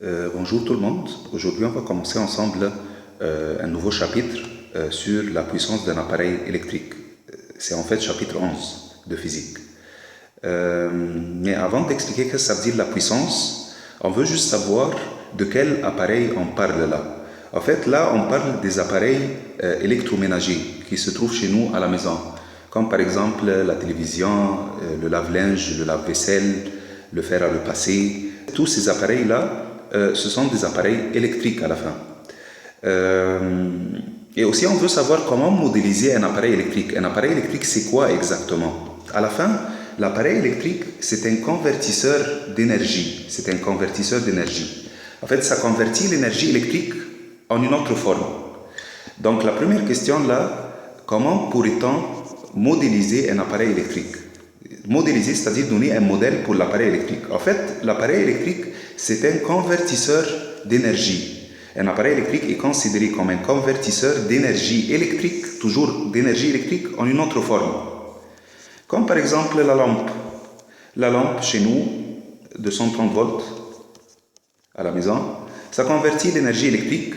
Bonjour tout le monde. Aujourd'hui, on va commencer ensemble un nouveau chapitre sur la puissance d'un appareil électrique. C'est en fait chapitre 11 de physique. Mais avant d'expliquer ce que ça veut dire la puissance, on veut juste savoir de quel appareil on parle là. En fait, là, on parle des appareils électroménagers qui se trouvent chez nous à la maison, comme par exemple la télévision, le lave-linge, le lave-vaisselle, le fer à repasser. Tous ces appareils-là, ce sont des appareils électriques à la fin. Et aussi, on veut savoir comment modéliser un appareil électrique. Un appareil électrique, c'est quoi exactement? À la fin, l'appareil électrique, c'est un convertisseur d'énergie. C'est un convertisseur d'énergie. En fait, ça convertit l'énergie électrique en une autre forme. Donc, la première question là, comment pourrait-on modéliser un appareil électrique? Modéliser, c'est-à-dire donner un modèle pour l'appareil électrique. En fait, l'appareil électrique, c'est un convertisseur d'énergie. Un appareil électrique est considéré comme un convertisseur d'énergie électrique, toujours d'énergie électrique, en une autre forme. Comme par exemple la lampe. La lampe, chez nous, de 130 volts à la maison, ça convertit l'énergie électrique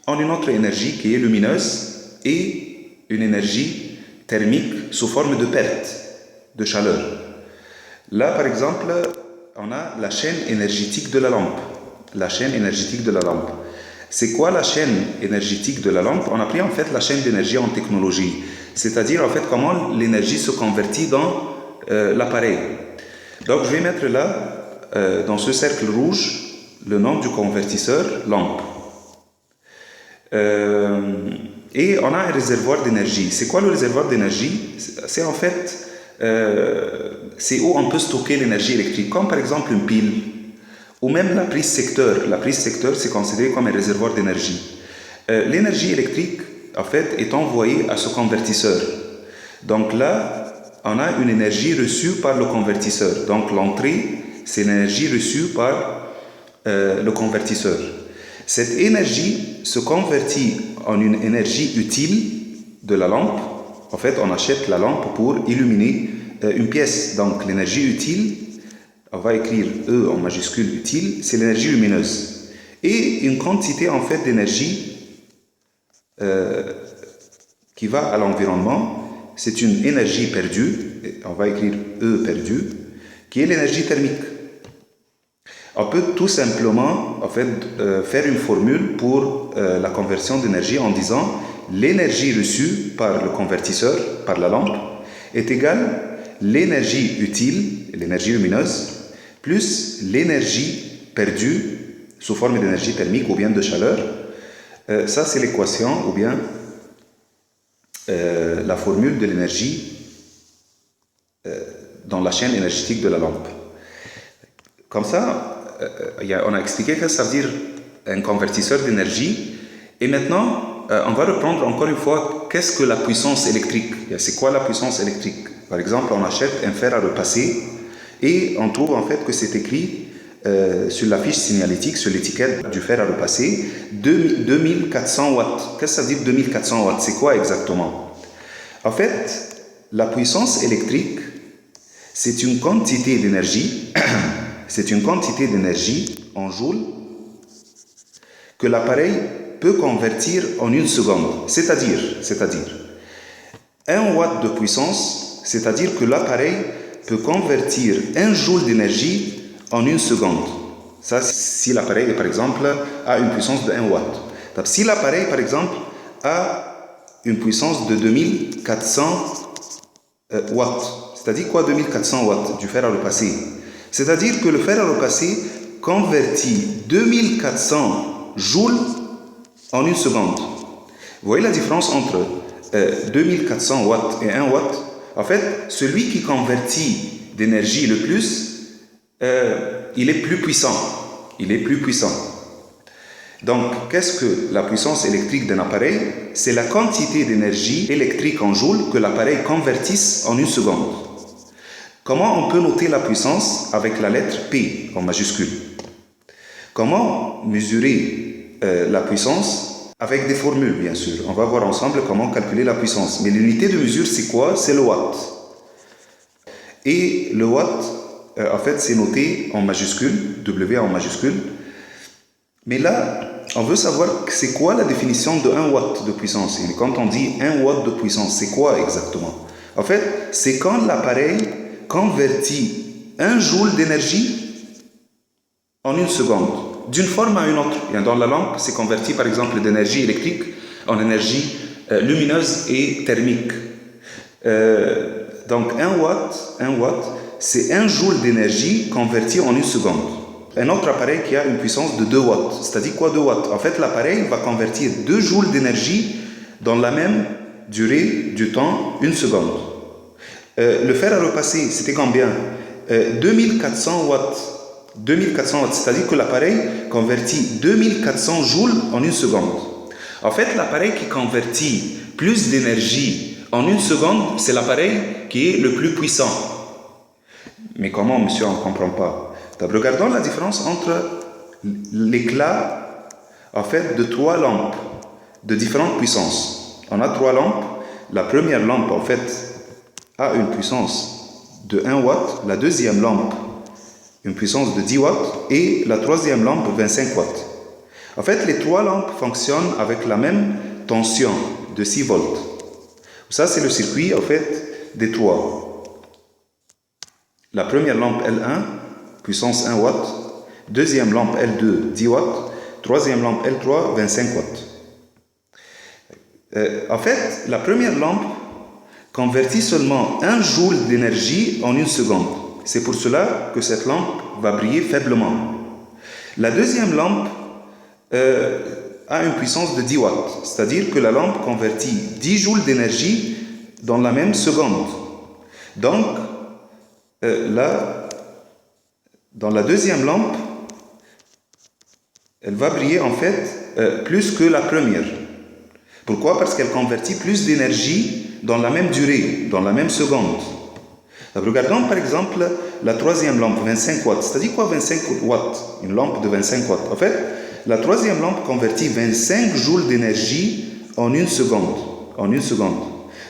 en une autre énergie qui est lumineuse et une énergie thermique sous forme de perte de chaleur. Là, par exemple, on a la chaîne énergétique de la lampe. La chaîne énergétique de la lampe. C'est quoi la chaîne énergétique de la lampe? On a pris en fait la chaîne d'énergie en technologie. C'est-à-dire en fait comment l'énergie se convertit dans l'appareil. Donc je vais mettre là, dans ce cercle rouge, le nom du convertisseur lampe. Et on a un réservoir d'énergie. C'est quoi le réservoir d'énergie? C'est en fait c'est où on peut stocker l'énergie électrique, comme par exemple une pile, ou même la prise secteur. La prise secteur, c'est considéré comme un réservoir d'énergie. L'énergie électrique, en fait, est envoyée à ce convertisseur. Donc là, on a une énergie reçue par le convertisseur. Donc l'entrée, c'est l'énergie reçue par le convertisseur. Cette énergie se convertit en une énergie utile de la lampe. En fait, on achète la lampe pour illuminer une pièce. Donc, l'énergie utile, on va écrire E en majuscule utile, c'est l'énergie lumineuse. Et une quantité, en fait, d'énergie qui va à l'environnement, c'est une énergie perdue, on va écrire E perdue, qui est l'énergie thermique. On peut tout simplement, en fait, faire une formule pour la conversion d'énergie en disant l'énergie reçue par le convertisseur, par la lampe, est égale l'énergie utile, l'énergie lumineuse, plus l'énergie perdue sous forme d'énergie thermique ou bien de chaleur. Ça, c'est l'équation ou bien la formule de l'énergie dans la chaîne énergétique de la lampe. Comme ça, on a expliqué que ça veut dire un convertisseur d'énergie. Et maintenant, on va reprendre encore une fois, qu'est-ce que la puissance électrique? C'est quoi la puissance électrique? Par exemple, on achète un fer à repasser et on trouve en fait que c'est écrit sur la fiche signalétique, sur l'étiquette du fer à repasser, 2400 watts. Qu'est-ce que ça veut dire 2400 watts? C'est quoi exactement? En fait, la puissance électrique, c'est une quantité d'énergie, c'est une quantité d'énergie en joules que l'appareil peut convertir en une seconde. C'est-à-dire 1 watt de puissance, c'est-à-dire que l'appareil peut convertir 1 joule d'énergie en une seconde. Ça, si l'appareil, par exemple, a une puissance de 1 watt. Donc, si l'appareil, par exemple, a une puissance de 2400 watts, c'est-à-dire quoi 2400 watts du fer à repasser? C'est-à-dire que le fer à repasser convertit 2400 joules en une seconde. Vous voyez la différence entre 2400 watts et 1 watt? En fait, celui qui convertit d'énergie le plus, il est plus puissant. Il est plus puissant. Donc, qu'est-ce que la puissance électrique d'un appareil? C'est la quantité d'énergie électrique en joules que l'appareil convertisse en une seconde. Comment on peut noter la puissance avec la lettre P en majuscule? Comment mesurer la puissance? Avec des formules, bien sûr. On va voir ensemble comment calculer la puissance. Mais l'unité de mesure, c'est quoi? C'est le watt. Et le watt, en fait, c'est noté en majuscule, W en majuscule. Mais là, on veut savoir c'est quoi la définition de 1 watt de puissance. Et quand on dit 1 watt de puissance, c'est quoi exactement? En fait, c'est quand l'appareil convertit 1 joule d'énergie en 1 seconde, d'une forme à une autre. Et dans la lampe, c'est converti par exemple d'énergie électrique en énergie lumineuse et thermique. Donc 1 watt, c'est 1 joule d'énergie converti en 1 seconde. Un autre appareil qui a une puissance de 2 watts. C'est-à-dire quoi 2 watts? En fait, l'appareil va convertir 2 joules d'énergie dans la même durée du temps, 1 seconde. Le fer à repasser, c'était combien? 2400 watts. 2400 watts, c'est-à-dire que l'appareil convertit 2400 joules en 1 seconde. En fait, l'appareil qui convertit plus d'énergie en 1 seconde, c'est l'appareil qui est le plus puissant. Mais comment, monsieur, on ne comprend pas? Donc, regardons la différence entre l'éclat, en fait, de 3 lampes de différentes puissances. On a 3 lampes. La première lampe, en fait, a une puissance de 1 watt. La deuxième lampe, une puissance de 10 watts. Et la troisième lampe, 25 watts. En fait, les 3 lampes fonctionnent avec la même tension de 6 volts. Ça, c'est le circuit, en fait, des 3. La première lampe L1, puissance 1 watt. Deuxième lampe L2, 10 watts. Troisième lampe L3, 25 watts. En fait, la première lampe convertit seulement 1 joule d'énergie en 1 seconde. C'est pour cela que cette lampe va briller faiblement. La deuxième lampe a une puissance de 10 watts. C'est-à-dire que la lampe convertit 10 joules d'énergie dans la même seconde. Donc, là, dans la deuxième lampe, elle va briller en fait plus que la première. Pourquoi? Parce qu'elle convertit plus d'énergie dans la même durée, dans la même seconde. Donc, regardons par exemple la troisième lampe, 25 watts. C'est-à-dire quoi 25 watts? Une lampe de 25 watts. En fait, la troisième lampe convertit 25 joules d'énergie en 1 seconde. En 1 seconde.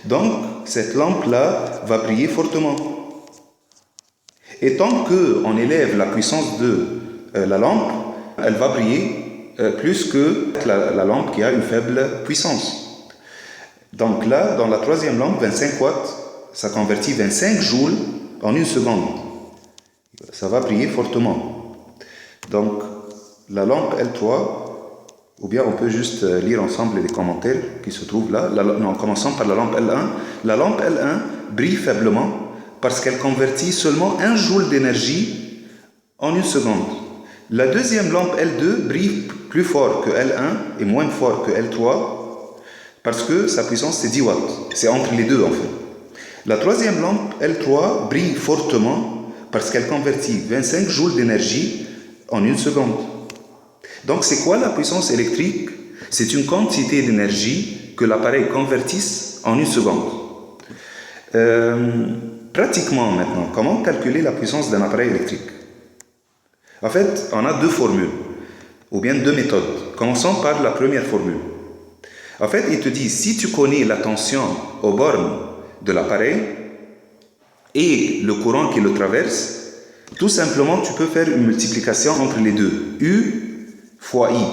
Donc, cette lampe-là va briller fortement. Et tant qu'on élève la puissance de la lampe, elle va briller plus que la lampe qui a une faible puissance. Donc là, dans la troisième lampe, 25 watts, ça convertit 25 joules en 1 seconde. Ça va briller fortement. Donc, la lampe L3, ou bien on peut juste lire ensemble les commentaires qui se trouvent là. En commençant par la lampe L1. La lampe L1 brille faiblement parce qu'elle convertit seulement 1 joule d'énergie en 1 seconde. La deuxième lampe L2 brille plus fort que L1 et moins fort que L3 parce que sa puissance c'est 10 watts. C'est entre les deux en fait. La troisième lampe L3 brille fortement parce qu'elle convertit 25 joules d'énergie en 1 seconde. Donc c'est quoi la puissance électrique? C'est une quantité d'énergie que l'appareil convertisse en 1 seconde. Pratiquement maintenant, comment calculer la puissance d'un appareil électrique? En fait, on a 2 formules, ou bien 2 méthodes. Commençons par la première formule. En fait, il te dit, si tu connais la tension aux bornes de l'appareil et le courant qui le traverse, tout simplement, tu peux faire une multiplication entre les deux. U fois I.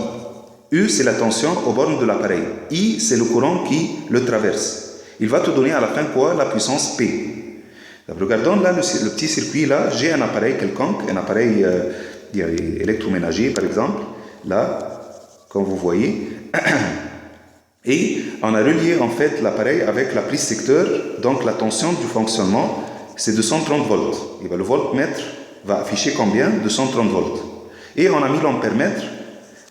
U, c'est la tension aux bornes de l'appareil. I, c'est le courant qui le traverse. Il va te donner à la fin quoi? La puissance P. Donc, regardons là le petit circuit là. J'ai un appareil quelconque, un appareil électroménager par exemple. Là, comme vous voyez. Et on a relié en fait l'appareil avec la prise secteur. Donc la tension du fonctionnement, c'est 230 volts. Et bien, le voltmètre va afficher combien? 230 volts. Et on a mis l'ampèremètre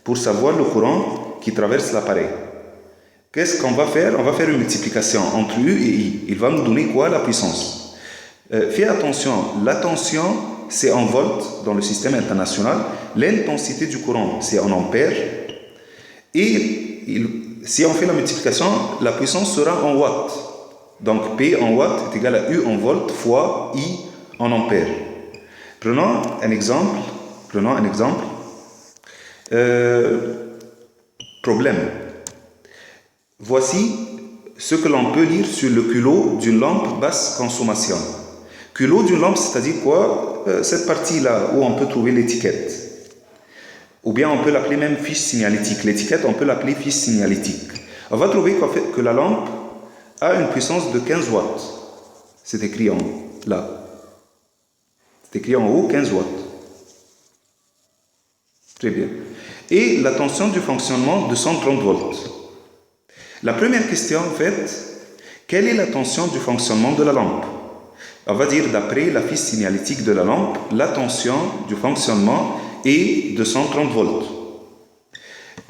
pour savoir le courant qui traverse l'appareil. Qu'est-ce qu'on va faire? On va faire une multiplication entre U et I. Il va nous donner quoi? La puissance. Fais attention, la tension, c'est en volts dans le système international. L'intensité du courant, c'est en ampères. Et si on fait la multiplication, la puissance sera en watts. Donc P en watts est égal à U en volts fois I en ampères. Prenons un exemple. Problème. Voici ce que l'on peut lire sur le culot d'une lampe basse consommation. Culot d'une lampe, c'est-à-dire quoi? Cette partie-là où on peut trouver l'étiquette. Ou bien on peut l'appeler même fiche signalétique. L'étiquette, on peut l'appeler fiche signalétique. On va trouver qu'en fait, que la lampe a une puissance de 15 watts. C'est écrit en là. C'est écrit en haut 15 watts. Très bien. Et la tension du fonctionnement de 130 volts. La première question, en fait, quelle est la tension du fonctionnement de la lampe? On va dire, d'après la fiche signalétique de la lampe, la tension du fonctionnement est de 130 volts.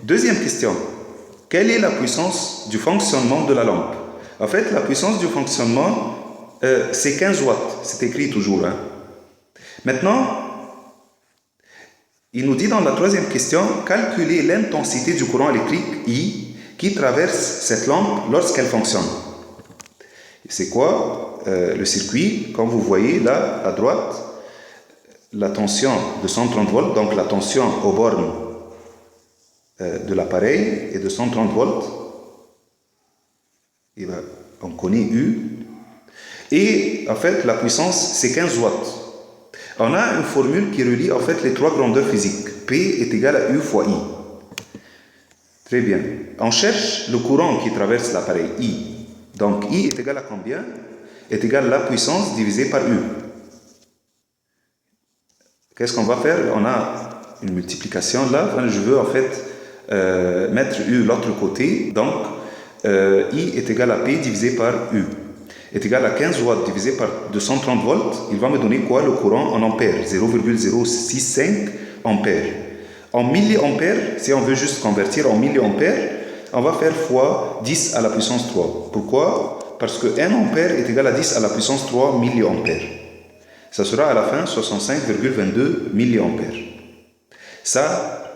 Deuxième question, quelle est la puissance du fonctionnement de la lampe? En fait, la puissance du fonctionnement, c'est 15 watts. C'est écrit toujours. Hein. Maintenant, il nous dit dans la troisième question, calculer l'intensité du courant électrique I qui traverse cette lampe lorsqu'elle fonctionne. C'est quoi le circuit? Comme vous voyez là, à droite, la tension de 130 volts, donc la tension aux bornes de l'appareil est de 130 volts. On connaît U. Et en fait, la puissance, c'est 15 watts. On a une formule qui relie en fait les trois grandeurs physiques. P est égal à U fois I. Très bien. On cherche le courant qui traverse l'appareil I. Donc I est égal à combien? Est égal à la puissance divisée par U. Qu'est-ce qu'on va faire? On a une multiplication là. Je veux en fait mettre U de l'autre côté. Donc I est égal à P divisé par U. Est égal à 15 watts divisé par 230 volts, il va me donner quoi? Le courant en ampères, 0,065 ampères. En milliampères, si on veut juste convertir en milliampères, on va faire fois 10 à la puissance 3. Pourquoi? Parce que 1 ampère est égal à 10 à la puissance 3 milliampères. Ça sera à la fin 65,22 milliampères. Ça,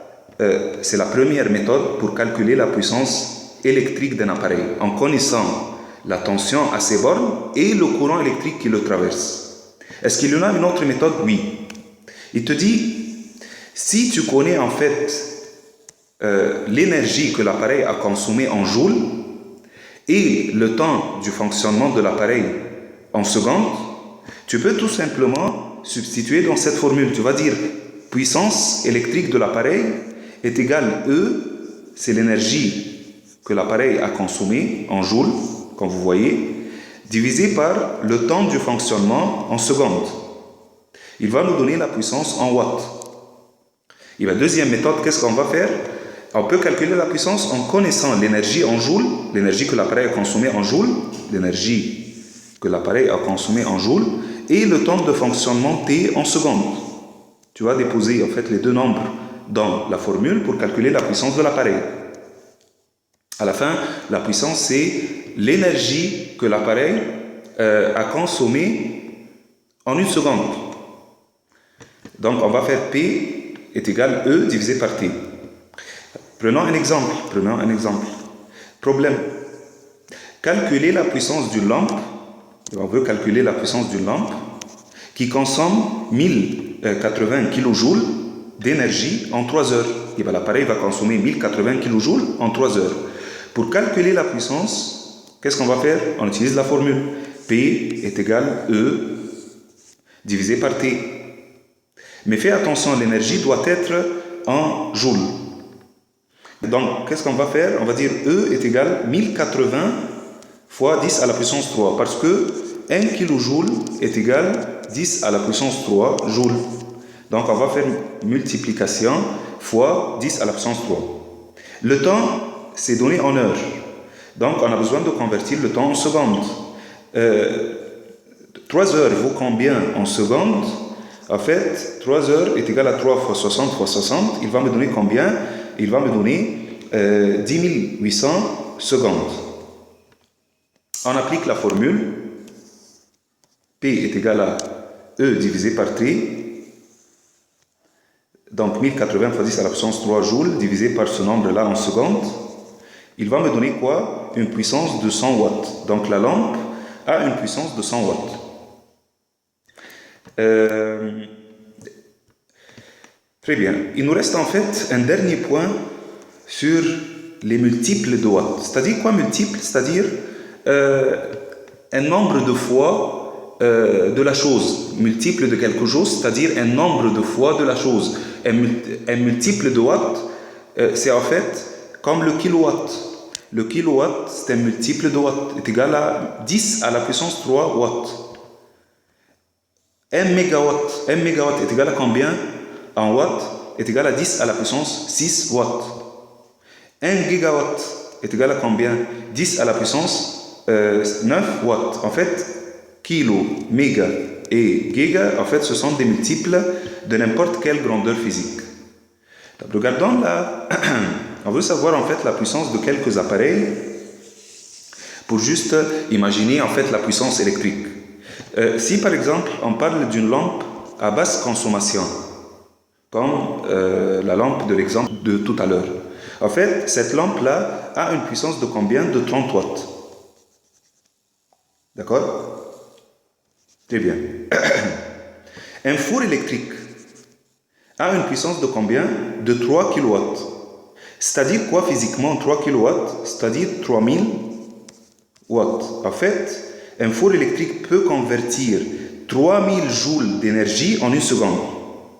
c'est la première méthode pour calculer la puissance électrique d'un appareil, en connaissant la tension à ses bornes et le courant électrique qui le traverse. Est-ce qu'il y en a une autre méthode? Oui. Il te dit, si tu connais en fait l'énergie que l'appareil a consommée en joules et le temps du fonctionnement de l'appareil en secondes, tu peux tout simplement substituer dans cette formule. Tu vas dire puissance électrique de l'appareil est égale E, c'est l'énergie que l'appareil a consommée en joules, comme vous voyez, divisé par le temps du fonctionnement en secondes. Il va nous donner la puissance en watts. Et la deuxième méthode, qu'est-ce qu'on va faire? On peut calculer la puissance en connaissant l'énergie en joules, l'énergie que l'appareil a consommée en joules, l'énergie que l'appareil a consommée en joules, et le temps de fonctionnement T en secondes. Tu vas déposer en fait les deux nombres dans la formule pour calculer la puissance de l'appareil. À la fin, la puissance, c'est l'énergie que l'appareil a consommée en une seconde. Donc, on va faire P est égal à E divisé par T. Prenons un exemple. Problème. Calculer la puissance d'une lampe. On veut calculer la puissance d'une lampe qui consomme 1080 kJ d'énergie en 3 heures. Et bien, l'appareil va consommer 1080 kJ en 3 heures. Pour calculer la puissance, qu'est-ce qu'on va faire? On utilise la formule. P est égal à E divisé par T. Mais fais attention, l'énergie doit être en joules. Donc, qu'est-ce qu'on va faire? On va dire E est égal à 1080 fois 10 à la puissance 3. Parce que 1 kJ est égal à 10 à la puissance 3 joules. Donc, on va faire multiplication fois 10 à la puissance 3. Le temps, c'est donné en heures. Donc, on a besoin de convertir le temps en secondes. 3 heures vaut combien en secondes? En fait, 3 heures est égal à 3 fois 60 fois 60. Il va me donner combien? Il va me donner 10 800 secondes. On applique la formule. P est égal à E divisé par T. Donc, 1080 fois 10 à la puissance 3 joules divisé par ce nombre-là en secondes. Il va me donner quoi? Une puissance de 100 watts. Donc la lampe a une puissance de 100 watts. Très bien. Il nous reste en fait un dernier point sur les multiples de watts. C'est-à-dire quoi multiple? C'est-à-dire un nombre de fois de la chose. Multiple de quelque chose, c'est-à-dire un nombre de fois de la chose. Un multiple de watt, c'est en fait comme le kilowatt. Le kilowatt, c'est un multiple de watt, est égal à 10 à la puissance 3 watts. 1 mégawatt est égal à combien en watts? Est égal à 10 à la puissance 6 watts. 1 gigawatt est égal à combien? 10 à la puissance 9 watts. En fait, kilo, méga et giga, en fait, ce sont des multiples de n'importe quelle grandeur physique. Donc, regardons là, on veut savoir en fait la puissance de quelques appareils pour juste imaginer en fait la puissance électrique. Si par exemple on parle d'une lampe à basse consommation, comme la lampe de l'exemple de tout à l'heure, en fait cette lampe-là a une puissance de combien? De 30 watts. D'accord? Très bien. Un four électrique a une puissance de combien? De 3 kW. C'est-à-dire quoi physiquement 3 kW? C'est-à-dire 3000 watts. En fait, un four électrique peut convertir 3000 joules d'énergie en une seconde.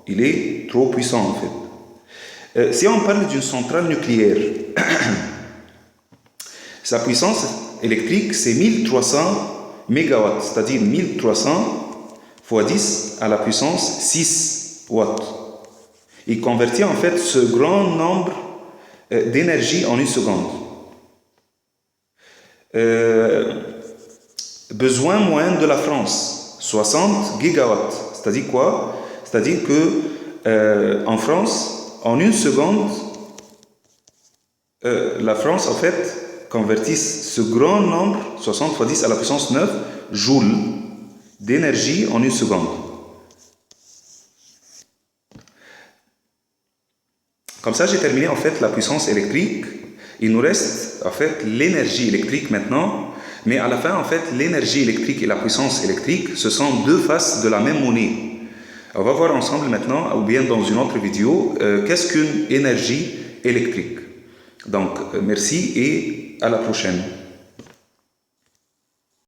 Il est trop puissant en fait. Si on parle d'une centrale nucléaire, sa puissance électrique c'est 1300 MW, c'est-à-dire 1300 fois 10 à la puissance 6 watts. Il convertit en fait ce grand nombre d'énergie en une seconde. Besoin moyen de la France, 60 gigawatts. C'est-à-dire quoi? C'est-à-dire que en France, en une seconde, la France en fait convertit ce grand nombre, 60 fois 10 à la puissance 9 joules d'énergie en une seconde. Comme ça, j'ai terminé en fait la puissance électrique. Il nous reste en fait l'énergie électrique maintenant. Mais à la fin, en fait, l'énergie électrique et la puissance électrique, ce sont deux faces de la même monnaie. On va voir ensemble maintenant, ou bien dans une autre vidéo, qu'est-ce qu'une énergie électrique. Donc, merci et à la prochaine.